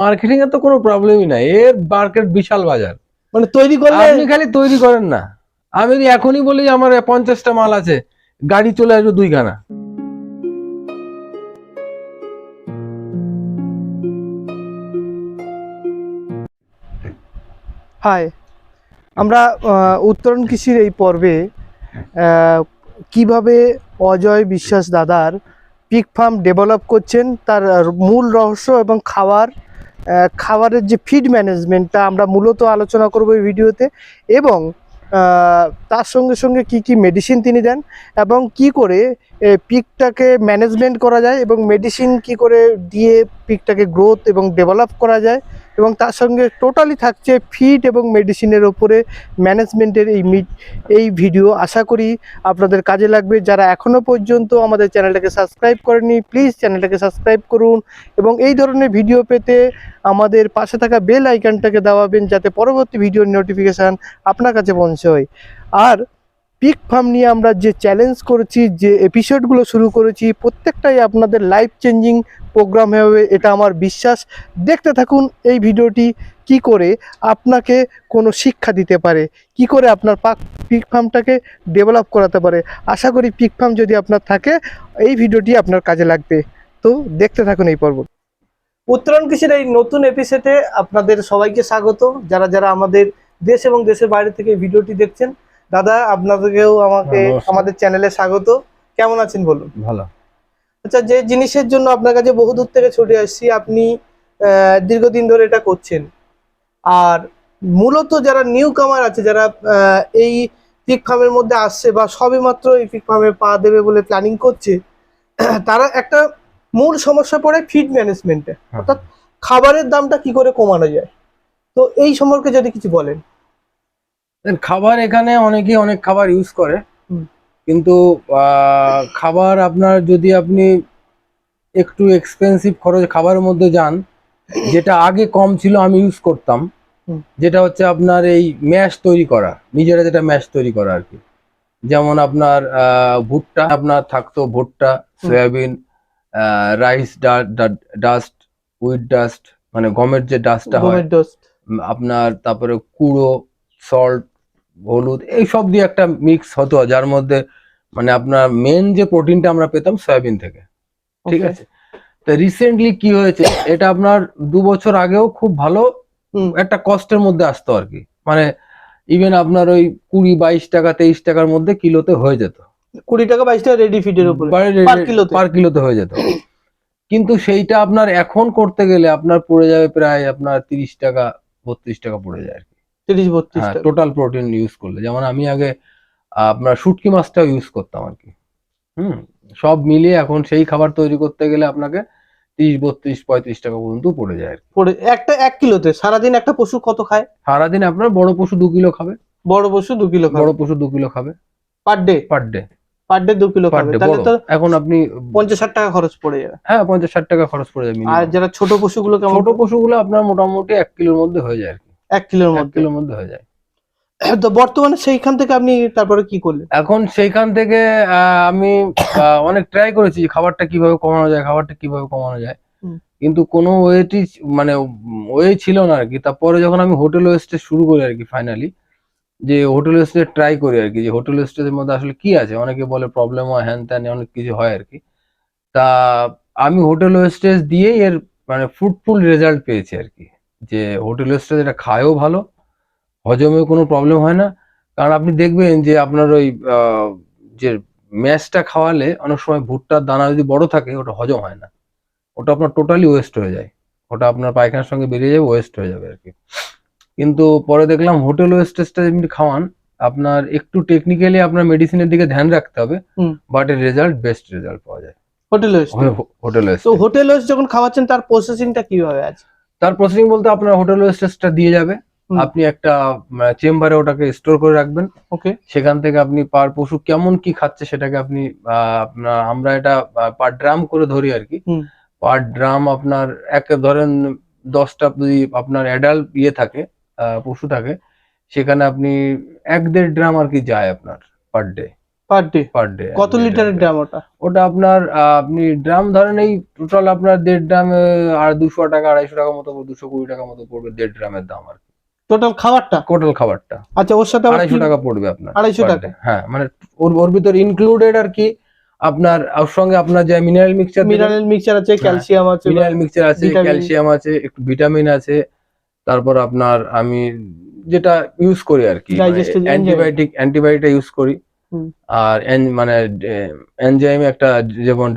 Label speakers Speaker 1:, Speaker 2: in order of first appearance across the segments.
Speaker 1: Marketing এর তো কোনো প্রবলেমই নাই, এর মার্কেট বিশাল বাজার।
Speaker 2: মানে তৈরি করলে
Speaker 1: আপনি খালি তৈরি করেন না। আমি যদি এখনই বলি যে আমার 50টা মাল আছে, গাড়ি চলে আসবে 2খানা।
Speaker 2: হাই, আমরা উত্তরণ কৃষির এই পর্বে কিভাবে অজয় বিশ্বাস দাদার পিগ ফার্ম ডেভেলপ করছেন তার মূল রহস্য এবং খাবারের যে ফিড ম্যানেজমেন্টটা আমরা মূলত আলোচনা করব এই ভিডিওতে, এবং তার সঙ্গে সঙ্গে কি কি মেডিসিন তিনি দেন এবং কি করে পিগটাকে ম্যানেজমেন্ট করা যায় এবং মেডিসিন কি করে দিয়ে পিগটাকে গ্রোথ এবং ডেভেলপ করা যায়, এবং তার সঙ্গে টোটালি থাকছে ফিড এবং মেডিসিনের ওপরে ম্যানেজমেন্টের এই ভিডিও। আশা করি আপনাদের কাজে লাগবে। যারা এখনও পর্যন্ত আমাদের চ্যানেলটাকে সাবস্ক্রাইব করেনি, প্লিজ চ্যানেলটাকে সাবস্ক্রাইব করুন এবং এই ধরনের ভিডিও পেতে আমাদের পাশে থাকা বেল আইকনটাকে দাবাবেন, যাতে পরবর্তী ভিডিওর নোটিফিকেশান আপনার কাছে পৌঁছয়। আর পিগ ফার্ম নিয়ে আমরা যে চ্যালেঞ্জ করেছি, যে এপিসোডগুলো শুরু করেছি, প্রত্যেকটাই আপনাদের লাইফ চেঞ্জিং প্রোগ্রাম হবে, এটা আমার বিশ্বাস। দেখতে থাকুন এই ভিডিওটি, কি করে আপনাকে কোনো শিক্ষা দিতে পারে, কি করে আপনার পিগ ফার্মটাকে ডেভেলপ করাতে পারে। আশা করি পিগ ফার্ম যদি আপনার থাকে, এই ভিডিওটি আপনার কাজে লাগবে। তো দেখতে থাকুন এই পর্ব। উত্তরণ কৃষির এই নতুন এপিসোডে আপনাদের সবাইকে স্বাগত। যারা যারা আমাদের দেশ এবং দেশের বাইরে থেকে ভিডিওটি দেখছেন, দাদা আপনাদেরকেও আমাদের চ্যানেলে স্বাগত। কেমন আছেন বলুন?
Speaker 1: ভালো।
Speaker 2: আচ্ছা, যে জিনিসের জন্য আপনার কাছে বহুদূর থেকে ছুটে আসছি, আপনি দীর্ঘদিন ধরে এটা করছেন। আর মূলত যারা নিউ কামার আছে, যারা এই পিগ ফার্মের মধ্যে আসছে বা সবেমাত্র এই পিগ ফার্মে পা দেবে বলে প্ল্যানিং করছে, তারা একটা মূল সমস্যা পড়ে ফিড ম্যানেজমেন্টে, অর্থাৎ খাবারের দামটা কি করে কমানো যায়। তো এই সম্পর্কে যদি কিছু বলেন।
Speaker 1: খাবার এখানে অনেকেই অনেক খাবার ইউজ করে, কিন্তু খাবার আপনার যদি আপনি একটু এক্সপেন্সিভ খরচ খাবারের মধ্যে যান, যেটা আগে কম ছিল আমি ইউজ করতাম, যেটা হচ্ছে আপনার এই ম্যাশ তৈরি করা, নিজেরা যেটা ম্যাশ তৈরি করা আর কি। যেমন আপনার ভুট্টা আপনার থাকতো, ভুট্টা, soybean, rice dust, wheat dust, মানে গমের যে ডাস্টটা হয় আপনার, তারপরে কুড়ো, সল্ট, হলুদ, এইসব দিয়ে একটা মিক্স হতো, যার মধ্যে মানে আপনার মেন যে প্রোটিনটা আমরা পেতাম সয়াবিন থেকে। ঠিক আছে। তো রিসেন্টলি কি হয়েছে, এটা আপনার 2 বছর আগেও খুব ভালো একটা কস্টের মধ্যে আসতো আর কি, মানে ইভেন আপনার ওই 20-22 টাকা 23 টাকার মধ্যে কিলোতে হয়ে যেত।
Speaker 2: 20 টাকা 22 টাকা রেডি ফিডের উপরে
Speaker 1: পার কিলোতে হয়ে যেত। কিন্তু সেইটা আপনার এখন করতে গেলে আপনার পড়ে যাবে প্রায় আপনার 30 টাকা 32 টাকা পড়ে যায় আর কি,
Speaker 2: 30-32 টাকা
Speaker 1: টোটাল প্রোটিন ইউজ করলে। যেমন আমি আগে আপনার শুটকি মাছটাও ইউজ করতাম আর কি। সব মিলিয়ে এখন সেই খাবার তৈরি করতে গেলে আপনাকে 30-32-35 টাকা পর্যন্ত পড়ে যায় আর কি।
Speaker 2: একটা 1 কিলোতে। সারাদিন একটা পশু কত খায়?
Speaker 1: সারাদিন আপনার বড় পশু 2 কিলো খাবে।
Speaker 2: বড় পশু 2 কিলো খাবে।
Speaker 1: বড় পশু 2 কিলো খাবে
Speaker 2: per day.
Speaker 1: Per day
Speaker 2: 2 kilo খাবে। তাহলে তো
Speaker 1: এখন আপনি
Speaker 2: 50-60 টাকা খরচ পড়ে যাবে।
Speaker 1: হ্যাঁ, 50-60 টাকা খরচ পড়ে যাবে।
Speaker 2: আর যারা ছোট পশুগুলো,
Speaker 1: ছোট পশুগুলো আপনার মোটামুটি 1 কিলোর মধ্যে হয়ে যায় আর কি।
Speaker 2: 1 কিলোর মধ্যে
Speaker 1: হয়ে যায়।
Speaker 2: তো বর্তমানে সেইখান থেকে আপনি তারপরে কি করলেন?
Speaker 1: এখন সেইখান থেকে আমি অনেক ট্রাই করেছি খাবারটা কিভাবে কমানো যায়, কিন্তু কোনো মানে ওয়ে ছিল না আর কি। তারপরে যখন আমি হোটেল ওয়েস্টে শুরু করি আর কি, ফাইনালি যে হোটেল ওয়েস্টে ট্রাই করি আর কি, যে হোটেল ওয়েস্টের মধ্যে আসলে কি আছে, অনেকে বলে প্রবলেম হয়, হ্যান ত্যান অনেক কিছু হয় আর কি। তা আমি হোটেল ওয়েস্টেজ দিয়ে এর মানে ফ্রুটফুল রেজাল্ট পেয়েছি আর কি, যে হোটেল ওয়েস্টেজ এটা খায়ও ভালো, হজমেও কোনো প্রবলেম হয় না। কারণ আপনি দেখবেন যে আপনার ওই যে ম্যাশটা খাওয়ালে অনেক সময় ভুট্টার দানা যদি বড় থাকে ওটা হজম হয় না, ওটা আপনার টোটালি ওয়েস্ট হয়ে যায়, ওটা আপনার পায়খানার সঙ্গে বেরিয়ে যাবে, ওয়েস্ট হয়ে যাবে আর কি। কিন্তু পরে দেখলাম হোটেল ওয়েস্টেজটা যেমনি খাওয়ান, আপনার একটু টেকনিক্যালি আপনার মেডিসিনের দিকে ধ্যান রাখতে হবে, বাট এর রেজাল্ট বেস্ট রেজাল্ট পাওয়া যায় হোটেল ওয়েস্ট।
Speaker 2: তো হোটেল ওয়েস্ট যখন খাওয়াচ্ছেন তার প্রসেসিংটা কিভাবে আছে?
Speaker 1: তার প্রসেসিং বলতে আপনার হোটেল ওয়েস্টেজটা দিয়ে যাবে, আপনি একটা চেম্বারে ওটাকে স্টোর করে রাখবেন। ওকে, সেখান থেকে আপনি পার পশু কেমন কি খাচ্ছে সেটাকে আপনি আমরা এটা পার ড্রাম করে ধরি আর কি। পার ড্রাম আপনার ধরেন 10টা যদি আপনার অ্যাডাল্ট থাকে, পশু থাকে, সেখানে আপনি 1-1.5 ড্রাম আর কি যায় আপনার per day.
Speaker 2: Per day?
Speaker 1: Per day.
Speaker 2: কত লিটারের ড্রাম ওটা?
Speaker 1: ওটা আপনার আপনি ড্রাম ধরেন এই টোটাল আপনার 1.5 ড্রামে আর 200 টাকা 250 টাকা মতো 220 টাকা মতো পড়বে 1.5 ড্রামের দাম আর কি।
Speaker 2: টোটাল খাবারটা?
Speaker 1: টোটাল খাবারটা।
Speaker 2: আচ্ছা, ওর সাথে আবার
Speaker 1: 250 টাকা পড়বে আপনার।
Speaker 2: 250
Speaker 1: per
Speaker 2: টাকা?
Speaker 1: day। হ্যাঁ, মানে ওর ভিতর ইনক্লুডেড আর কি আপনার ওর সঙ্গে আপনার যে মিনারেল মিক্সচার
Speaker 2: আছে, ক্যালসিয়াম আছে,
Speaker 1: মিনারেল মিক্সচার আছে,
Speaker 2: ভিটামিন।
Speaker 1: ক্যালসিয়াম আছে, একটু ভিটামিন আছে, তারপর আপনার আমি যেটা ইউজ করি আর কি অ্যান্টিবায়োটিক ইউজ করি। আর মানে এনজাইম একটা যেমন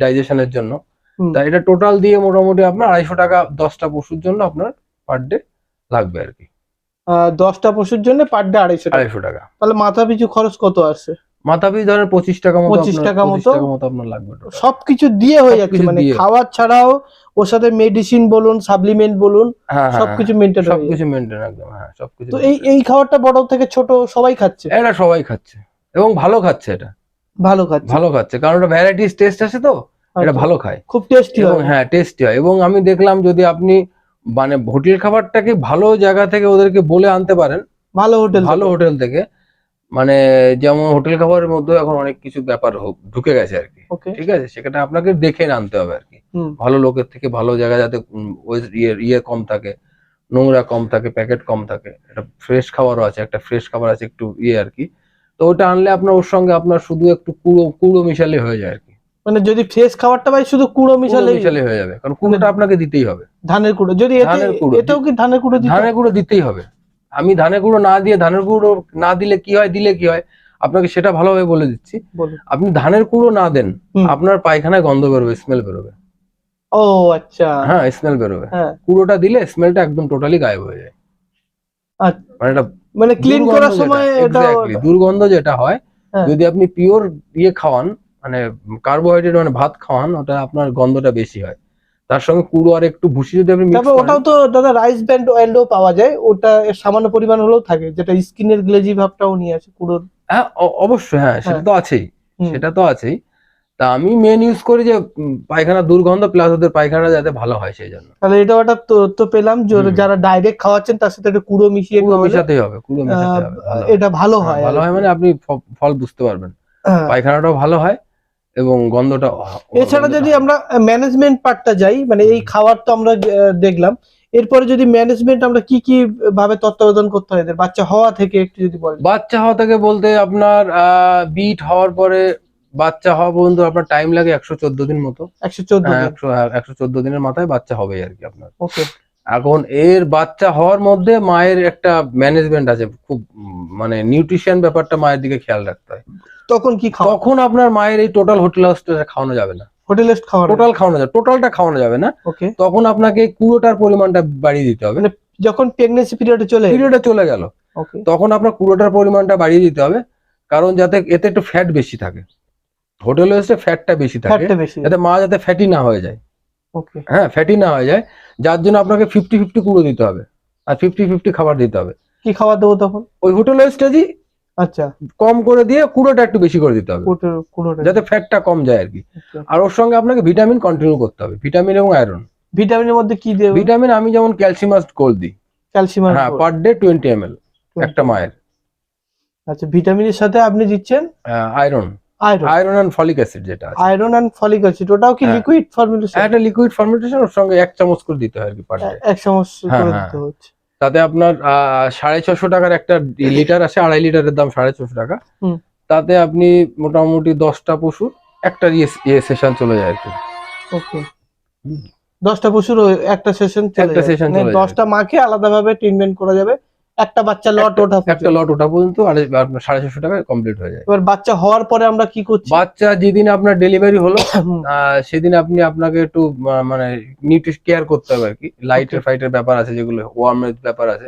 Speaker 1: ডাইজেশনের জন্য। তা এটা টোটাল দিয়ে মোটামুটি আপনার 250 টাকা 10টা পশুর জন্য আপনার পার ডে লাগবে আর কি।
Speaker 2: 10টা পশুর জন্য পার ডে
Speaker 1: 250 টাকা।
Speaker 2: তাহলে মাথা পিছু খরচ কত আসছে?
Speaker 1: মাথা পিছু ধরেন 25 টাকা মতো
Speaker 2: 25 টাকা মতো
Speaker 1: আপনার লাগবে।
Speaker 2: সবকিছু দিয়ে হয়ে যাচ্ছে, মানে খাবার ছাড়াও ওর সাথে মেডিসিন বলুন, সাপ্লিমেন্ট বলুন, সবকিছু মেইনটেইন
Speaker 1: একদম। হ্যাঁ, সবকিছু।
Speaker 2: তো এই খাবারটা বড় থেকে ছোট সবাই খাচ্ছে?
Speaker 1: এটা সবাই খাচ্ছে এবং ভালো খাচ্ছে। এটা ভালো খাচ্ছে কারণ এটা ভ্যারাইটিস টেস্ট আছে তো, এটা ভালো খায়, খুব টেস্টি হয়। হ্যাঁ, টেস্টি হয়। এবং আমি দেখলাম যদি আপনি মানে হোটেল খাবারটাকে ভালো জায়গা থেকে ওদেরকে বলে আনতে পারেন, ভালো হোটেল থেকে, মানে যেমন হোটেল খাবারের মধ্যে এখন অনেক কিছু ব্যাপার ঢুকে গেছে আর কি, ঠিক আছে, সেটা আপনাকে দেখে আনতে হবে আর কি। ভালো লোকের থেকে ভালো জায়গা, যাতে ইয়ে কম থাকে, নোংরা কম থাকে, প্যাকেট কম থাকে, এটা ফ্রেশ খাবারও আছে, একটা ফ্রেশ খাবার আছে একটু ইয়ে আর কি। তো ওটা আনলে আপনার ওর সঙ্গে আপনার শুধু একটু কুড়ো মিশালে হয়ে যায় আর কি। মানে যদি ফ্রেশ খাবারটা পাই শুধু কুড়ো মিশালে হয়ে যাবে, কারণ কুড়োটা আপনাকে দিতেই হবে। ধানের কুড়ো, যদি এটাও কি ধানের কুড়ো দিতেই হবে। আমি ধানের গুঁড়ো না দিলে কি হয় আপনাকে সেটা ভালোভাবে বলে দিচ্ছি। আপনি ধানের কুঁড়ো না দেন, আপনার পায়খানায় গন্ধ বেরোবে, স্মেল বেরোবে। ও আচ্ছা। হ্যাঁ, স্মেল বেরোবে। কুঁড়োটা দিলে স্মেলটা একদম টোটালি গায়েব হয়ে যায়। মানে ক্লিন করার সময় দুর্গন্ধ যেটা হয়, যদি আপনি পিওর দিয়ে খাওয়ান, মানে কার্বোহাইড্রেট মানে ভাত খাওয়ান, ওটা আপনার গন্ধটা বেশি হয়। তার সঙ্গে কুড়ো আর একটু ভুসি যদি আপনি মিক্স করেন। ওটাও তো দাদা রাইস ব্র্যান্ড অয়েলও পাওয়া যায়, ওটা সামান্য পরিমাণ হলেও থাকে, যেটা স্কিনের গ্লেজি ভাবটাও নিয়ে আসে কুড়োর। হ্যাঁ, অবশ্যই। হ্যাঁ, সেটা তো আছেই। তা আমি মেন ইউজ করি যে পায়খানা দুর্গন্ধ প্লাস ওদের পায়খানা যাতে ভালো হয় সেই জন্য। তাহলে এটা ওটা তো পেলাম, যারা ডাইরেক্ট খাওয়াচ্ছেন তার সাথে একটু কুড়ো মিশাতেই হবে। এটা ভালো হয় মানে আপনি ফল বুঝতে পারবেন, পায়খানাটাও ভালো হয় এবং গন্ধটা। এছাড়া যদি আমরা ম্যানেজমেন্ট পার্টটা যাই, মানে এই খাবার তো আমরা দেখলাম, এরপরে যদি ম্যানেজমেন্ট আমরা কি কি ভাবে তত্ত্বাবধান করতে হয় বাচ্চা হওয়া থেকে একটু যদি বলেন। বাচ্চা হওয়া থেকে বলতে আপনার বিট হওয়ার পরে বাচ্চা হওয়া পর্যন্ত আপনার টাইম লাগে 114 দিন মতো। 114 দিনের মাথায় বাচ্চা হবে আর কি আপনার। ওকে। এখন এর বাচ্চা হওয়ার মধ্যে মায়ের একটা ম্যানেজমেন্ট আছে, খুব মানে নিউট্রিশন ব্যাপারটা মায়ের দিকে খেয়াল রাখতে হয়। তখন কি তখন আপনার মায়ের এই টোটাল হোটেল খাওয়ানো যাবে না। টোটালটা খাওয়ানো যাবে না। তখন আপনাকে কুড়োটার পরিমাণটা বাড়িয়ে দিতে হবে। যখন প্রেগন্যান্সি পিরিয়ডে চলে গেল, তখন আপনার কুড়োটার পরিমাণটা বাড়িয়ে দিতে হবে, কারণ যাতে এতে একটু ফ্যাট বেশি থাকে, হোটেল ওয়েস্টে ফ্যাটটা বেশি থাকে, যাতে মা যাতে ফ্যাটি না হয়ে যায়। হ্যাঁ, ফ্যাটি না হয়ে যায়, যার জন্য আপনাকে 50-50 কুড়ো দিতে হবে আর 50-50 খাবার দিতে হবে। কি খাবার দেবো তখন? ওই হোটেল ওয়েস্টেজই আচ্ছা কম করে দিয়ে কুড়োটা একটু বেশি করে দিতে হবে, যাতে ফ্যাটটা কম যায় আর কি। আর ওর সঙ্গে আপনাকে ভিটামিন কন্টিনিউ করতে হবে, ভিটামিন এবং আয়রন। ভিটামিনের মধ্যে কি দেব? ভিটামিন আমি যেমন ক্যালসিয়াম গোল্ড দিই। হ্যাঁ, পার ডে 20 ml একটা মায়ের। আচ্ছা, ভিটামিনের সাথে আপনি দিচ্ছেন আয়রন এন্ড ফলিক অ্যাসিড, যেটা আছে আয়রন এন্ড ফলিক অ্যাসিড, ওটাও কি লিকুইড ফর্মুলেশন? একটা লিকুইড ফর্মুলেশন, ওর সঙ্গে 1 চামচ করে দিতে হয় আর কি পার ডে। 1 চামচ করে দিতে হচ্ছে। তাতে আপনার 650 টাকার একটা লিটার আছে, 2.5 লিটারের দাম 650 টাকা। তাতে আপনি মোটামুটি 10টা পশু একটা সেশন চলে যায় আর কি। ওকে, 10টা পশুর একটা সেশন চলে যায়, 10টা মাকে আলাদাভাবে ট্রিটমেন্ট করা যাবে, একটা বাচ্চা লট ওঠা পর্যন্ত আপনার 650 টাকায় কমপ্লিট হয়ে যায়। এবার বাচ্চা হওয়ার পরে আমরা কি করছি? বাচ্চা যেদিন আপনার ডেলিভারি হলো সেদিন আপনাকে একটু মানে নিউট্রিশন কেয়ার করতে হবে আর কি। ফাইটের ব্যাপার আছে, যেগুলো ওয়ার্মের ব্যাপার আছে,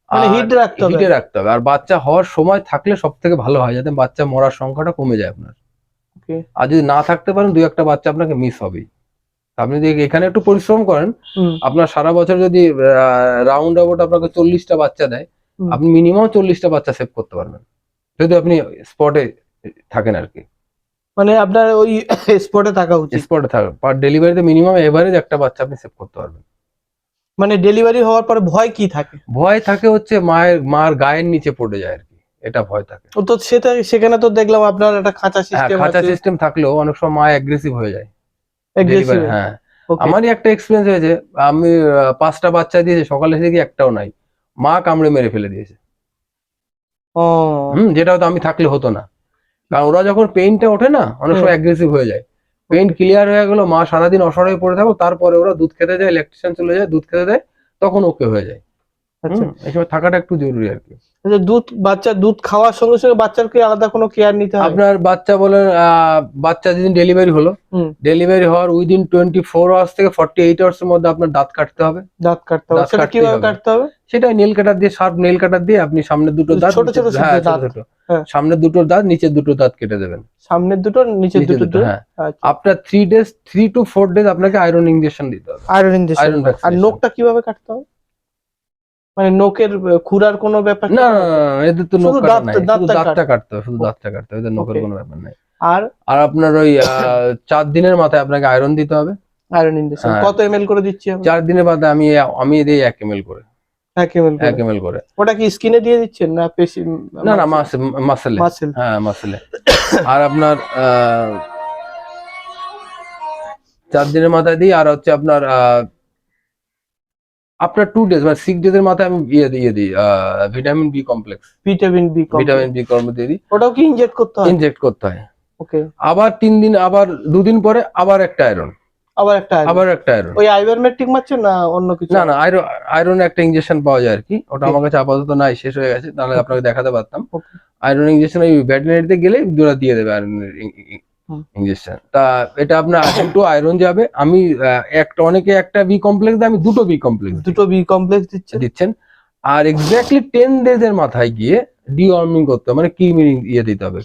Speaker 1: মানে হিটে রাখতে হবে। আর বাচ্চা হওয়ার সময় থাকলে সব থেকে ভালো হয়, যাতে বাচ্চা মরার সংখ্যাটা কমে যায় আপনার। আর যদি না থাকতে পারেন, 2-1টা বাচ্চা আপনাকে মিস হবেই। আপনি যদি এখানে একটু পরিশ্রম করেন, আপনার সারা বছর যদি রাউন্ড অ্যাবাউট আপনাকে 40টা বাচ্চা দেয়, আপনি মিনিমাম 40টা বাচ্চা সেভ করতে পারবেন, যদি আপনি স্পটে থাকেন আর কি। মানে আপনার ওই স্পটে থাকা উচিত, পার ডেলিভারিতে মিনিমাম এভারেজ একটা বাচ্চা আপনি সেভ করতে পারবেন। মানে ডেলিভারি হওয়ার পরে ভয় কি থাকে? ভয় থাকে হচ্ছে মার গায়ের নিচে পড়ে যায় আর কি, এটা ভয় থাকে।
Speaker 2: তো সেখানে তো দেখলাম আপনার একটা খাঁচা সিস্টেম
Speaker 1: খাঁচা
Speaker 2: আছে।
Speaker 1: সিস্টেম থাকলেও অনেক সময় মা অ্যাগ্রেসিভ হয়ে যায়
Speaker 2: Aggressive
Speaker 1: ডেলিভারি।
Speaker 2: হয়ে।
Speaker 1: হ্যাঁ,
Speaker 2: Okay.
Speaker 1: আমারই একটা এক্সপিরিয়েন্স হয়েছে, আমি 5টা বাচ্চা দিয়েছি, সকালে এসে দেখি একটাও নাই, মা কামড়ে মেরে ফেলে দিয়েছে।
Speaker 2: ও
Speaker 1: যেটা হয়তো আমি থাকলে হতো না, কারণ ওরা যখন পেইনটা ওঠে না অনেক সময় অ্যাগ্রেসিভ হয়ে যায়। পেইন ক্লিয়ার হয়ে গেল, মা সারাদিন অসহায় পড়ে থাকো, তারপরে ওরা দুধ খেতে যায়, ইলেকট্রিশিয়ান চলে যায়, দুধ খেতে দেয়, তখন ওকে হয়ে যায়।
Speaker 2: আচ্ছা।
Speaker 1: এই সময় থাকাটা একটু জরুরি আর কি।
Speaker 2: আচ্ছা, বাচ্চা দুধ খাওয়ার সঙ্গে সঙ্গে বাচ্চার কি আলাদা কোনো কেয়ার নিতে হয়?
Speaker 1: আপনার বাচ্চা বলেন, বাচ্চা যেদিন ডেলিভারি হলো, ডেলিভারি হওয়ার উইদিন 24 আওয়ার্স থেকে 48 আওয়ার্স এর মধ্যে আপনার দাঁত কাটতে হবে।
Speaker 2: দাঁত কাটতে হবে,
Speaker 1: দাঁত
Speaker 2: সেটা
Speaker 1: কাটতেই
Speaker 2: কিভাবে
Speaker 1: হবে।
Speaker 2: কাটতে হবে?
Speaker 1: সেটা নেল কাটার দিয়ে, শার্প নেল কাটার দিয়ে আপনি সামনের দুটো দাঁত,
Speaker 2: ছোট ছোট
Speaker 1: হ্যাঁ
Speaker 2: দাঁত।
Speaker 1: ছোট ছোট,
Speaker 2: হ্যাঁ।
Speaker 1: সামনের দুটো দাঁত, নিচের দুটো দাঁত কেটে দেবেন।
Speaker 2: সামনের দুটো, নিচের দুটো।
Speaker 1: হ্যাঁ।
Speaker 2: আচ্ছা।
Speaker 1: আপনার 3 to 4 days আপনাকে আয়রন ইনজেকশন দিতে হবে।
Speaker 2: Iron injection.
Speaker 1: আয়রন
Speaker 2: আর
Speaker 1: ভ্যাকসিনেশন।
Speaker 2: নখটা কিভাবে কাটতে হবে? মানে নখের খুরার কোনো ব্যাপার
Speaker 1: না না না, এদের তো নখ
Speaker 2: শুধু
Speaker 1: কাটা নাই, শুধু
Speaker 2: দাঁতটা
Speaker 1: দাঁতটা কাটতে হবে, শুধু দাঁতটা কাটতে হবে, এদের নখের
Speaker 2: Okay.
Speaker 1: কোনো ব্যাপার নাই।
Speaker 2: আর
Speaker 1: আর আপনার ওই 4 দিনের মাথায় আপনাকে আয়রন দিতে হবে।
Speaker 2: আয়রন ইনজেকশন
Speaker 1: হ্যাঁ।
Speaker 2: কত ml করে দিচ্ছি আমরা?
Speaker 1: 4 দিনের বাদে আমি দিই 1 ml করে।
Speaker 2: 1 ml
Speaker 1: 1 ml করে।
Speaker 2: ওটা কি স্কিনে দিয়ে দিচ্ছেন না পেশি?
Speaker 1: না না, মাসেলে।
Speaker 2: মাসেল।
Speaker 1: হ্যাঁ, মাসেলে। আর আপনার 4 দিনের মাথায় দিই, আর হচ্ছে আপনার 2 days মানে 6 days এর মাথায় আমি দিয়ে দিই vitamin B complex.
Speaker 2: Vitamin B
Speaker 1: complex দিয়ে দিই।
Speaker 2: ওটাও কি ইনজেক্ট করতে হয়?
Speaker 1: ইনজেক্ট করতে হয়।
Speaker 2: ওকে।
Speaker 1: আবার 3 দিন, আবার 2 দিন পরে আবার একটা আয়রন।
Speaker 2: আবার একটা আয়রন। ওই আইভারমেকটিন মারছেন না অন্য কিছু?
Speaker 1: না না, আয়রন একটা ইনজেকশন পাওয়া যায় আর কি, ওটা আমার কাছে আপাতত নাই, শেষ হয়ে গেছে, তাহলে আপনাকে দেখাতে পারতাম। আয়রন ইনজেকশন ওই ভেটেরিনারিতে গেলে ওরা দিয়ে দেবে আয়রনের ইনজেকশন। তা এটা আপনার দুটো আয়রন যাবে। আমি অনেকে একটা বি কমপ্লেক্স দেয়, আমি দুটো বি কমপ্লেক্স দিচ্ছেন। আর এক্স্যাক্টলি 10 days এর মাথায় গিয়ে ডিওয়ার্মিং করতে হবে, মানে কৃমি দিতে হবে,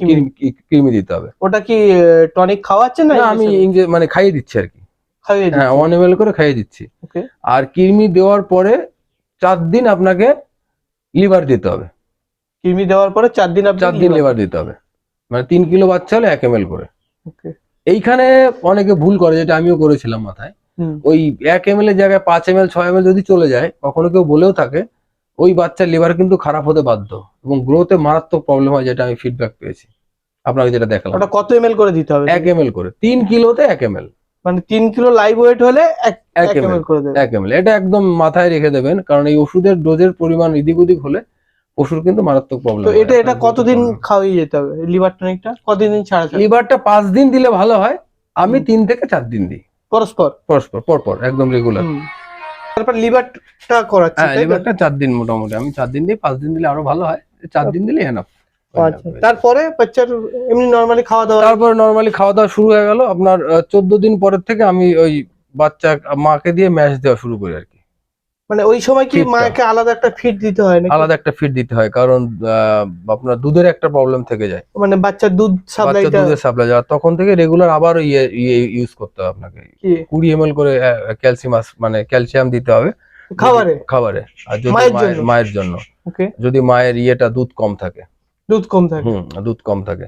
Speaker 1: কৃমি দিতে হবে।
Speaker 2: ওটা কি টনিক খাওয়াচ্ছেন না?
Speaker 1: আমি মানে খাইয়ে দিচ্ছি আর কি। হ্যাঁ, 1 ml করে খাইয়ে দিচ্ছি। আর কৃমি দেওয়ার পরে 4 দিন আপনাকে লিভার দিতে হবে।
Speaker 2: কৃমি দেওয়ার পরে 4 দিন
Speaker 1: 4 দিন লিভার দিতে হবে, মানে 3 কিলো বাচ্চা হলে 1 ml করে। এইখানে অনেকে ভুল করে, যেটা আমিও করেছিলাম মাথায়, ওই 1 ml এর জায়গায় 5 ml 6 ml যদি চলে যায়, কখনো কেউ বলেও থাকে, ওই বাচ্চার লিভার কিন্তু খারাপ হতে বাধ্য এবং গ্রোথে মারাত্মক প্রবলেম হয়, যেটা আমি ফিডব্যাক পেয়েছি। আপনাকে যেটা দেখালাম,
Speaker 2: ওটা কত ml করে দিতে হবে?
Speaker 1: 1 ml করে। 3 কিলোতে 1 ml,
Speaker 2: মানে 3 কিলো লাইভ ওয়েট হলে 1 ml করে দেবেন।
Speaker 1: 1 ml, এটা একদম মাথায় রেখে দেবেন, কারণ এই ওষুধের ডোজের পরিমাণ এদিক ওদিক হলে পশুর কিন্তু মারাত্মক প্রবলেম।
Speaker 2: তো এটা কতদিন খাওয়াই যেতে হবে লিভার টনিকটা? কতদিন ছাড়া?
Speaker 1: লিভারটা 5 দিন দিলে ভালো হয়, আমি 3 থেকে 4 দিন দিই পরপর একদম রেগুলার।
Speaker 2: তারপর লিভারটা করাচ্ছি।
Speaker 1: হ্যাঁ, লিভারটা 4 দিন মোটামুটি, আমি 4 দিন দিই, 5 দিন দিলে আরো ভালো হয়, 4 দিন দিলে এনাফ।
Speaker 2: আচ্ছা, তারপরে বাচ্চার এমনি নরমালি খাওয়া দাওয়া?
Speaker 1: তারপরে নরমালি খাওয়া দাওয়া শুরু হয়ে গেল। আপনার 14 দিন পরের থেকে আমি ওই বাচ্চা মাকে দিয়ে ম্যাশ দেওয়া শুরু করি আর কি।
Speaker 2: মানে ওই সময় কি মাকে আলাদা একটা ফিড দিতে হয় নাকি?
Speaker 1: আলাদা একটা ফিড দিতে হয়, কারণ আপনার দুধের একটা প্রবলেম থেকে যায়,
Speaker 2: মানে বাচ্চার দুধ
Speaker 1: সাপ্লাই যাওয়া, তখন থেকে রেগুলার আবার ইউজ করতে হবে আপনাকে। 20 ml করে ক্যালসিয়াম দিতে হবে খাবারে। আর যদি মায়ের জন্য, যদি মায়ের দুধ কম থাকে। দুধ কম থাকে।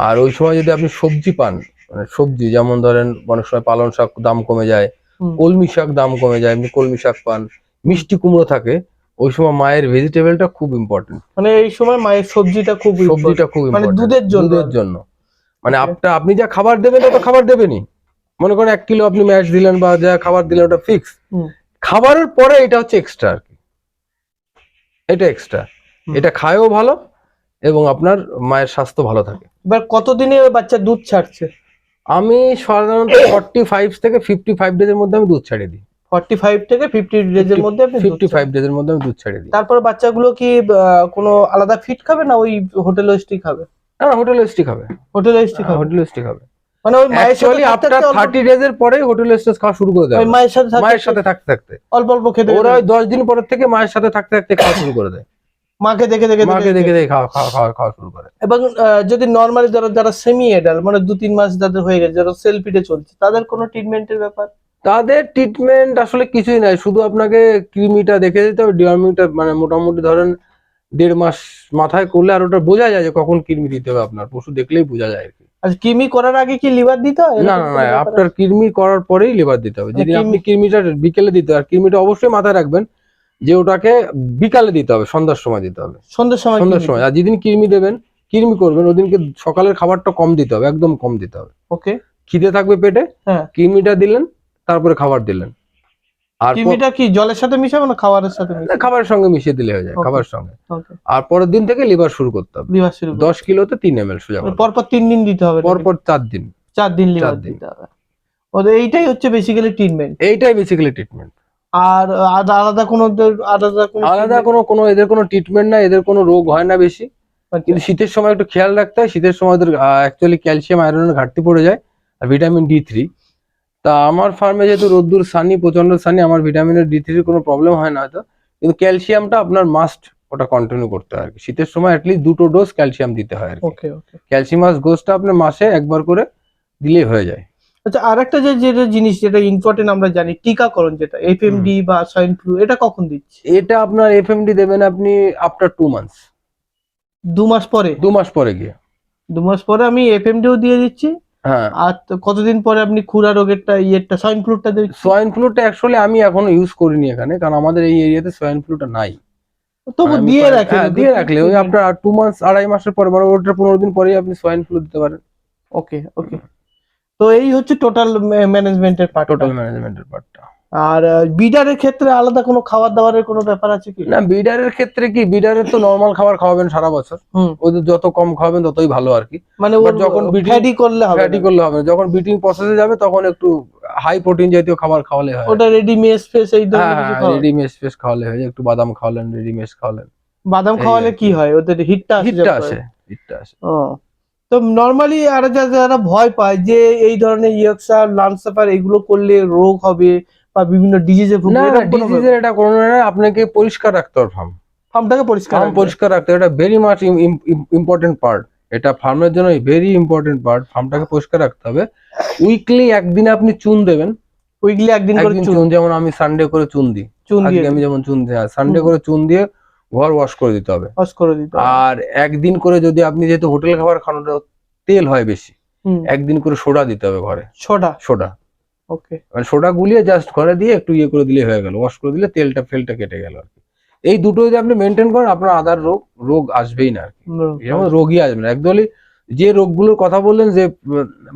Speaker 1: আর ওই সময় যদি আপনি সবজি পান, মানে সবজি যেমন ধরেন অনেক সময় পালং শাক দাম কমে যায়, কলমি শাক দাম কমে যায়, এমনি কলমি শাক পান, মিষ্টি কুমড়ো থাকে, ওই সময় মায়ের ভেজিটেবলটা খুব ইম্পর্টেন্ট।
Speaker 2: মানে এই সময় মায়ের সবজিটা খুব ইম্পর্টেন্ট, মানে দুধের জন্য। মানে
Speaker 1: আপনি যা খাবার দেবেন ওটা খাবার দেবেনই। মনে করেন 1 কিলো আপনি ম্যাশ দিলেন বা যা খাবার দিলেন ওটা ফিক্স, খাবারের পরে এটা হচ্ছে এক্সট্রা আর কি। এটা এক্সট্রা, এটা খায়ও ভালো এবং আপনার মায়ের স্বাস্থ্য ভালো থাকে।
Speaker 2: এবার কতদিনে বাচ্চা দুধ ছাড়ছে?
Speaker 1: আমি সাধারণত 45 থেকে 55 ডেজের মধ্যে আমি দুধ ছাড়িয়ে দিই।
Speaker 2: 45 থেকে 50 ডেজের মধ্যে আপনি
Speaker 1: 55 ডেজের মধ্যে আমি দুধ ছাড়িয়ে দিই।
Speaker 2: তারপর বাচ্চাগুলো কি কোনো আলাদা ফিড খাবে না ওই হোটেল ওয়েস্টই খাবে?
Speaker 1: না, হোটেল ওয়েস্টই খাবে। মানে ওই মায়ের সাথে আফটার 30 ডেজের পরে হোটেল ওয়েস্টেজ খাওয়া শুরু করে দেয়।
Speaker 2: ওই মায়ের সাথে
Speaker 1: থাকতে
Speaker 2: অল্প অল্প খেতে,
Speaker 1: ওরা ওই 10 দিন পরের থেকে মায়ের সাথে থাকতে খাওয়া শুরু করে দেয়।
Speaker 2: মাকে দেখে
Speaker 1: খাওয়া শুরু করে।
Speaker 2: এবং যদি নরমালি যারা সেমি এডাল, মানে 2-3 মাস যাদের হয়ে গেছে, যারা সেল ফিডে চলছে, তাদের কোনো ট্রিটমেন্টের ব্যাপার?
Speaker 1: তাদের ট্রিটমেন্ট আসলে কিছুই নাই, শুধু আপনাকে কৃমিটা দেখে দিতে হবে, ডিওয়ার্মিংটা মানে মোটামুটি ধরেন 1.5 মাস মাথায় করলে আর ওটা বোঝা যায় যে কখন কৃমি দিতে হবে, আপনার পশু দেখলেই বোঝা যায় আর কি।
Speaker 2: আচ্ছা, কৃমি করার আগে কি লিভার দিতে হয়?
Speaker 1: না, আপনার কৃমি করার পরেই লিভার দিতে হবে। যদি আপনি কৃমিটা বিকেলে দিতে হয়, আর কৃমিটা অবশ্যই মাথায় রাখবেন যে ওটাকে বিকালে দিতে হবে, সন্ধ্যার সময় দিতে হবে।
Speaker 2: সন্ধ্যার সময়
Speaker 1: সন্ধ্যার সময়। আর যেদিন কৃমি দেবেন, কৃমি করবেন, ওদিনকে সকালের খাবারটা কম দিতে হবে, একদম কম দিতে হবে।
Speaker 2: ওকে।
Speaker 1: খিদে থাকবে পেটে,
Speaker 2: হ্যাঁ,
Speaker 1: কৃমিটা দিলেন, তারপরে খাবার দিলেন। আর
Speaker 2: কৃমিটা কি জলের সাথে মিশাবো না খাবারের সাথে মিশাবো?
Speaker 1: খাবারের সঙ্গে মিশিয়ে দিলে হয়ে যায়,
Speaker 2: Okay.
Speaker 1: খাবার সঙ্গে।
Speaker 2: ওকে,
Speaker 1: আর পরের দিন থেকে লিভার শুরু করতে হবে।
Speaker 2: লিভার শুরু
Speaker 1: 10 কিলোতে 3 ml সোজা কথা।
Speaker 2: পরপর 3 দিন দিতে হবে,
Speaker 1: পরপর 4 দিন।
Speaker 2: 4 দিন লিভার
Speaker 1: 4 দিন।
Speaker 2: দিতে হবে। ওদের এইটাই হচ্ছে বেসিক্যালি ট্রিটমেন্ট।
Speaker 1: এইটাই বেসিক্যালি ট্রিটমেন্ট।
Speaker 2: আর আলাদা কোনো
Speaker 1: আলাদা কোনো এদের কোনো ট্রিটমেন্ট নাই, এদের কোনো রোগ হয় না বেশি। কিন্তু শীতের সময় একটু খেয়াল রাখতে হয়, শীতের সময় ওদের অ্যাকচুয়ালি ক্যালসিয়াম আয়রনের ঘাটতি পড়ে যায়, আর ভিটামিন D3। তা আমার ফার্মে যেহেতু রোদ্দুর সানি, প্রচন্ড সানি, আমার ভিটামিনের D3 কোনো প্রবলেম হয় না হয়তো, কিন্তু ক্যালসিয়ামটা আপনার মাস্ট ওটা কন্টিনিউ করতে হয় আর কি। শীতের সময় অ্যাটলিস্ট 2টো ডোজ ক্যালসিয়াম দিতে হয় আর কি।
Speaker 2: ওকে ওকে।
Speaker 1: ক্যালসিয়ামাস ডোজটা আপনার মাসে একবার করে দিলেই হয়ে যায়।
Speaker 2: আচ্ছা, আরেকটা যেটা জিনিস যেটা ইম্পর্টেন্ট আমরা জানি, টিকাকরণ যেটা FMD বা সোয়াইন ফ্লু, এটা কখন দিচ্ছি?
Speaker 1: এটা আপনার FMD দেবেন আপনি আফটার 2 মান্থস।
Speaker 2: 2 মাস পরে?
Speaker 1: 2 মাস পরে গিয়ে।
Speaker 2: 2 মাস পরে আমি FMDও দিয়ে দিচ্ছি।
Speaker 1: হ্যাঁ।
Speaker 2: আর কতদিন পরে আপনি খুরা রোগেরটা সোয়াইন ফ্লুটা দিচ্ছি?
Speaker 1: সোয়াইন ফ্লুটা অ্যাকচুয়ালি আমি এখনো ইউজ করিনি এখানে, কারণ আমাদের এই এরিয়াতে সোয়াইন ফ্লুটা নাই।
Speaker 2: তবু
Speaker 1: আমি
Speaker 2: দিয়ে রাখেন।
Speaker 1: হ্যাঁ, দিয়ে রাখলে ওই আপনার 2 মাস, 2.5 মাসের পরে, মানে ওটা 15 দিন পরেই আপনি সোয়াইন ফ্লু দিতে পারেন।
Speaker 2: ওকে ওকে। তো এই হচ্ছে টোটাল ম্যানেজমেন্টের পার্ট।
Speaker 1: টোটাল ম্যানেজমেন্টের পার্টটা।
Speaker 2: আর বিডারের ক্ষেত্রে আলাদা কোনো খাবার দাবারের কোনো ব্যাপার আছে কি?
Speaker 1: না, বিডারের ক্ষেত্রে কি, বিডারের তো নরমাল খাবার খাওয়াবেন সারা বছর, ওদের যত কম খাওয়াবেন ততই ভালো আর কি।
Speaker 2: মানে
Speaker 1: But যখন
Speaker 2: ফ্যাটি করলে হবে,
Speaker 1: ফ্যাটি করলে হবে না। যখন বিটিং প্রসেসে যাবে তখন একটু হাই প্রোটিন জাতীয় খাবার খাওয়ালে হয়।
Speaker 2: ওটা রেডি মেস ফেস এই ধরনের কিছু খাওয়া?
Speaker 1: রেডি মেশ ফেস খাওয়ালে হয়, একটু বাদাম খাওয়ালেন, রেডি মেশ খাওয়ালেন।
Speaker 2: বাদাম খাওয়ালে কি হয়, ওদের হিটটা
Speaker 1: আসে।
Speaker 2: ও, তো নরমালি আর যারা ভয় পায় যে এই ধরনের ইয়র্কশায়ার, লামসাফার এগুলো করলে রোগ হবে বা বিভিন্ন ডিজিজে ভুগবে,
Speaker 1: না,
Speaker 2: এরকম কোনো
Speaker 1: ডিজিজের এটা কোনো না, আপনাকে পরিষ্কার রাখতে হবে ফার্ম।
Speaker 2: ফার্মটাকে পরিষ্কার
Speaker 1: রাখতে, এটা ভেরি মাচ ইম্পর্টেন্ট পার্ট। এটা ফার্মের জন্য ভেরি ইম্পর্টেন্ট পার্ট। ফার্মটাকে পরিষ্কার রাখতে হবে। উইকলি একদিন আপনি চুন দেবেন।
Speaker 2: উইকলি একদিন করে
Speaker 1: চুন, যেমন আমি সানডে করে চুন দিই। আজকে আমি যেমন চুন দিই, সানডে করে চুন দিয়ে ঘর ওয়াশ করে দিতে হবে। আর একদিন করে, যদি আপনি যেহেতু হোটেল খাবার খাওয়ানো তেল হয় বেশি, একদিন করে সোডা দিতে হবে ঘরে। সোডা।
Speaker 2: ওকে।
Speaker 1: মানে সোডা গুলিয়ে জাস্ট ঘরে দিয়ে একটু ইয়ে করে দিলে হয়ে গেল, ওয়াশ করে দিলে ফেলটা কেটে গেল আর কি। এই দুটো যদি আপনি মেনটেন করেন, আপনার আদার রোগ আসবেই না আর কি। যেমন রোগই আসবে না একদমই। যে রোগগুলোর কথা বললেন, যে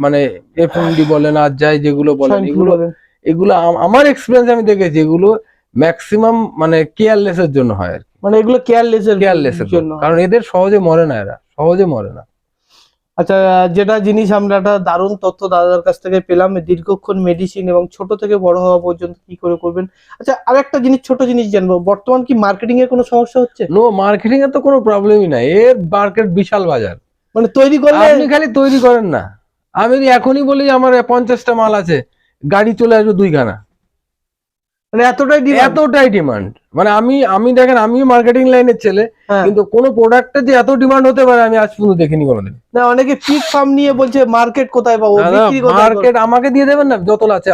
Speaker 1: মানে FMD বলেন, আর যাই যেগুলো বলেন, এগুলো আমার এক্সপিরিয়েন্স আমি দেখেছি, এগুলো ম্যাক্সিমাম মানে কেয়ারলেস এর জন্য হয় আর কি।
Speaker 2: মানে এগুলো কেয়ারলেস এর জন্য,
Speaker 1: কারণ এদের সহজে মরে না, এরা সহজে মরে না।
Speaker 2: আচ্ছা, যেটা জিনিস আমরা একটা দারুণ তথ্য দাদার কাছ থেকে পেলাম, দীর্ঘক্ষণ মেডিসিন এবং ছোট থেকে বড় হওয়া পর্যন্ত কি করে করবেন। আচ্ছা, আরেকটা জিনিস, ছোট জিনিস জানবো, বর্তমান কি মার্কেটিং এর কোনো সমস্যা হচ্ছে?
Speaker 1: নো, মার্কেটিং এর তো কোনো প্রবলেমই নাই, এর মার্কেট বিশাল বাজার।
Speaker 2: মানে তৈরি করলে,
Speaker 1: আপনি খালি তৈরি করেন না। আমি যদি এখনই বলি যে আমার 50টা মাল আছে, গাড়ি চলে আসবে 2খানা।
Speaker 2: মানে এতটাই ডিমান্ড।
Speaker 1: মানে আমি দেখেন, আমিও মার্কেটিং লাইনের ছেলে, কিন্তু কোন প্রোডাক্টের যে এত ডিমান্ড হতে পারে আমি আজ পর্যন্ত দেখিনি কোনোদিন।
Speaker 2: না, অনেকে পিক ফার্ম নিয়ে বলছে মার্কেট কোথায় পাবো, বিক্রি কোথায়?
Speaker 1: মার্কেট আমাকে দিয়ে দেবেন না, যত আছে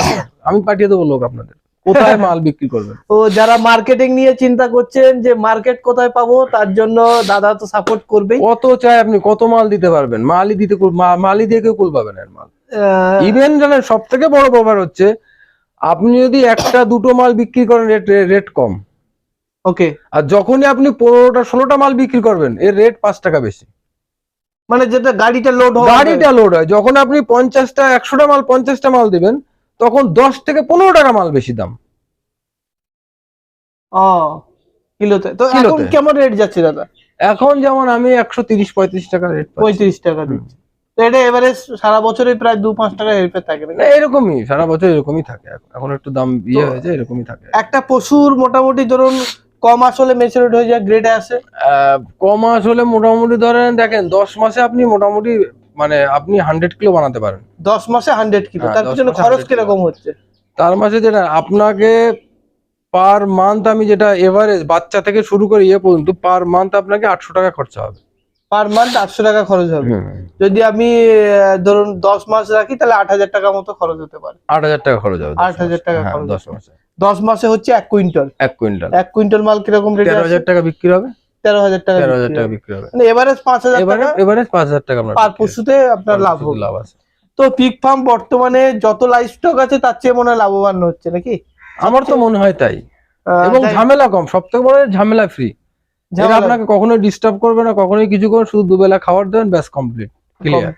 Speaker 1: আমি পাঠিয়ে দেবো লোক আপনাদের, কোথায় মাল বিক্রি করবেন।
Speaker 2: ও, যারা মার্কেটিং নিয়ে চিন্তা করছেন যে মার্কেট কোথায় পাবো, তার জন্য দাদা তো সাপোর্ট করবেই।
Speaker 1: কত চাই আপনি, কত মাল দিতে পারবেন, মালই দিয়ে কেউ কুল পাবেন এর মাল। ইভেন জানেন সব থেকে বড় ব্যাপার হচ্ছে, আপনি যদি 1টা 2টো মাল বিক্রি করেন, রেট কম।
Speaker 2: ওকে। আর
Speaker 1: যখনই আপনি 15টা 16টা মাল বিক্রি করবেন, এর রেট 5 টাকা বেশি।
Speaker 2: মানে যেটা গাড়িটা লোড
Speaker 1: হয়, যখন আপনি 50টা 100টা মাল 50টা মাল দিবেন, তখন 10 থেকে 15 টাকা মাল বেশি দাম।
Speaker 2: কিলোতে। তো এখন কেমন রেট যাচ্ছে দাদা?
Speaker 1: এখন যেমন আমি 130-35 টাকা রেট,
Speaker 2: 35 টাকা দিচ্ছি। তো এটা এভারেজ সারা বছরে প্রায় 2-5 টাকা হেরফের থাকে না?
Speaker 1: এরকমই সারা বছর এরকমই থাকে। এখন একটু দাম ইয়ে হয়েছে, এরকমই থাকে।
Speaker 2: একটা পশুর মোটামুটি ধরুন কম আসলে ম্যাচুরিটি হয়ে যায়, গ্রেডে আসে,
Speaker 1: কম আসলে মোটামুটি ধরেন, দেখেন 10 মাসে আপনি মোটামুটি মানে আপনি 100 কিলো বানাতে পারেন।
Speaker 2: 10 মাসে 100 কিলো। তার পিছনে খরচ কিরকম হচ্ছে?
Speaker 1: তার মাসে যেটা আপনাকে পার মান্থ, আমি যেটা এভারেজ বাচ্চা থেকে শুরু করে ইয়ে পর্যন্ত, পার মান্থ আপনাকে 800 টাকা খরচা হবে।
Speaker 2: পার মান্থ 800 টাকা খরচ হবে। যদি আমি ধরুন 10 মাস রাখি, তাহলে 8000 টাকা মতো খরচ হতে পারে।
Speaker 1: 8000 টাকা খরচ হবে।
Speaker 2: 8000 টাকা খরচ
Speaker 1: 10 মাসে।
Speaker 2: 10 মাসে হচ্ছে 1 কুইন্টাল।
Speaker 1: 1 কুইন্টাল
Speaker 2: মাল কিরকম রেট?
Speaker 1: 13,000 টাকা বিক্রি হবে।
Speaker 2: 13,000 টাকা
Speaker 1: বিক্রি হবে।
Speaker 2: মানে এভারেজ 5,000 টাকা।
Speaker 1: এভারেজ 5,000 টাকা আপনার
Speaker 2: পার পশুতে আপনার লাভ আছে। তো পিক ফার্ম বর্তমানে যত লাইভ স্টক আছে তার চেয়ে মনে হয় লাভবান হচ্ছে নাকি?
Speaker 1: আমার তো মনে হয় তাই। এবং ঝামেলা কম, সবথেকে বড় ঝামেলা ফ্রি। এরা আপনাকে কখনোই ডিস্টার্ব করবে না, কখনোই কিছু করবে, শুধু দুবেলা খাবার দেবেন, ব্যাস কমপ্লিট ক্লিয়ার।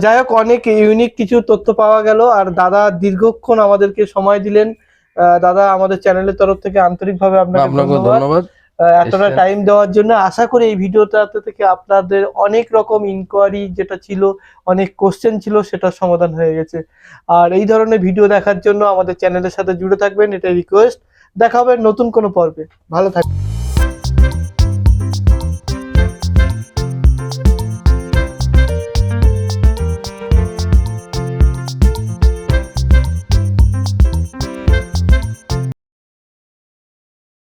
Speaker 2: যাই হোক, অনেক ইউনিক কিছু তথ্য পাওয়া গেল, আর দাদা দীর্ঘক্ষণ আমাদেরকে সময় দিলেন। দাদা, আমাদের চ্যানেলের তরফ থেকে আন্তরিকভাবে আপনাকে ধন্যবাদ এতটা টাইম দেওয়ার জন্য। আশা করি এই ভিডিওটাতে থেকে আপনাদের অনেক রকম ইনকোয়ারি যেটা ছিল, অনেক কোশ্চেন ছিল, সেটার সমাধান হয়ে গেছে। আর এই ধরনের ভিডিও দেখার জন্য আমাদের চ্যানেলের সাথে জুড়ে থাকবেন, এটা রিকোয়েস্ট। দেখা হবে নতুন কোনো পর্বে, ভালো থাকবেন।